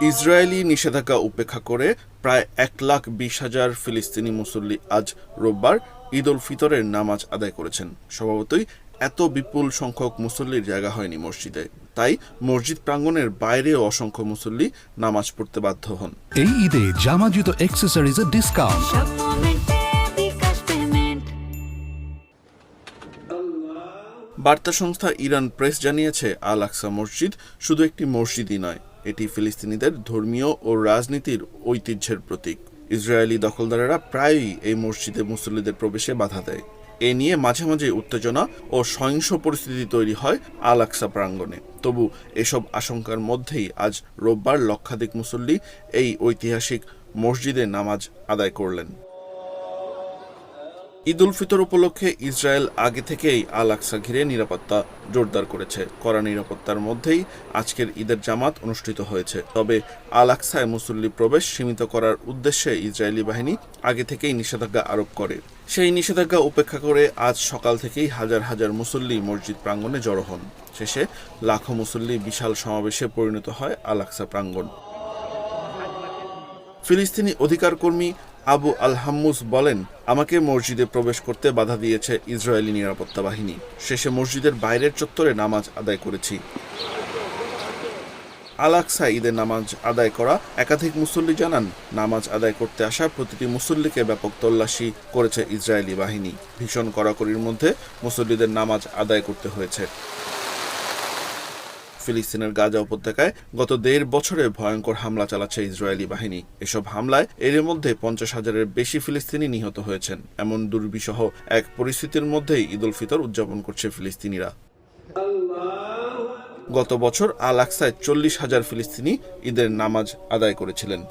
Israeli নিষেধাজ্ঞা উপেক্ষা করে প্রায় 1,20,000 ফিলিস্তিনি মুসল্লি আজ রোববার ঈদ উল ফিতরের নামাজ আদায় করেছেন। স্বভাবতই এত বিপুল সংখ্যক মুসল্লির জায়গা হয়নি মসজিদে, তাই মসজিদ প্রাঙ্গণের বাইরেও অসংখ্য মুসল্লি নামাজ পড়তে বাধ্য হন। এই ঈদে জামা জুতো অ্যাক্সেসরিজের ডিসকাউন্ট। বার্তা সংস্থা ইরান প্রেস জানিয়েছে, আল আকসা মসজিদ শুধু একটি মসজিদই নয়, এটি ফিলিস্তিনিদের ধর্মীয় ও রাজনীতির ঐতিহ্যের প্রতীক। ইসরায়েলি দখলদারেরা প্রায়ই এই মসজিদে মুসল্লিদের প্রবেশে বাধা দেয়। এ নিয়ে মাঝে মাঝে উত্তেজনা ও সহিংস পরিস্থিতি তৈরি হয় আল আকসা প্রাঙ্গণে। তবু এসব আশঙ্কার মধ্যেই আজ রোববার লক্ষাধিক মুসল্লি এই ঐতিহাসিক মসজিদে নামাজ আদায় করলেন। ঈদ উল ফিতর উপলক্ষে ইসরায়েল আগে থেকেই আল আকসা ঘিরে নিরাপত্তা জোরদার করেছে। কড়া নিরাপত্তার মধ্যেই আজকের ঈদের জামাত অনুষ্ঠিত হয়েছে। তবে আল আকসায় মুসল্লি প্রবেশ সীমিত করার উদ্দেশ্যে ইসরায়েলি বাহিনী আগে থেকেই নিষেধাজ্ঞা আরোপ করে। সেই নিষেধাজ্ঞা উপেক্ষা করে আজ সকাল থেকেই হাজার হাজার মুসল্লি মসজিদ প্রাঙ্গণে জড়ো হন। শেষে লাখো মুসল্লি বিশাল সমাবেশে পরিণত হয় আল আকসা প্রাঙ্গণ। ফিলিস্তিনি অধিকার কর্মী আবু আল হাম্মুস বলেন, আমাকে মসজিদে প্রবেশ করতে বাধা দিয়েছে ইসরায়েলি নিরাপত্তা বাহিনী। শেষে মসজিদের বাইরের চত্বরে নামাজ আদায় করেছি। আল আকসা ঈদের নামাজ আদায় করা একাধিক মুসল্লি জানান, নামাজ আদায় করতে আসা প্রতিটি মুসল্লিকে ব্যাপক তল্লাশি করেছে ইসরায়েলি বাহিনী। ভীষণ কড়াকড়ির মধ্যে মুসল্লিদের নামাজ আদায় করতে হয়েছে। ফিলিস্তিনের গাজা উপত্যকায় গত 1.5 বছরে ভয়ঙ্কর হামলা চালাচ্ছে ইসরায়েলি বাহিনী। এসব হামলায় এর মধ্যে 50,000-এর বেশি ফিলিস্তিনি নিহত হয়েছেন। এমন দুর্বিষহ এক পরিস্থিতির মধ্যেই ঈদ উল ফিতর উদযাপন করছে ফিলিস্তিনিরা। গত বছর আল আকসায় 40,000 ফিলিস্তিনি ঈদের নামাজ আদায় করেছিলেন।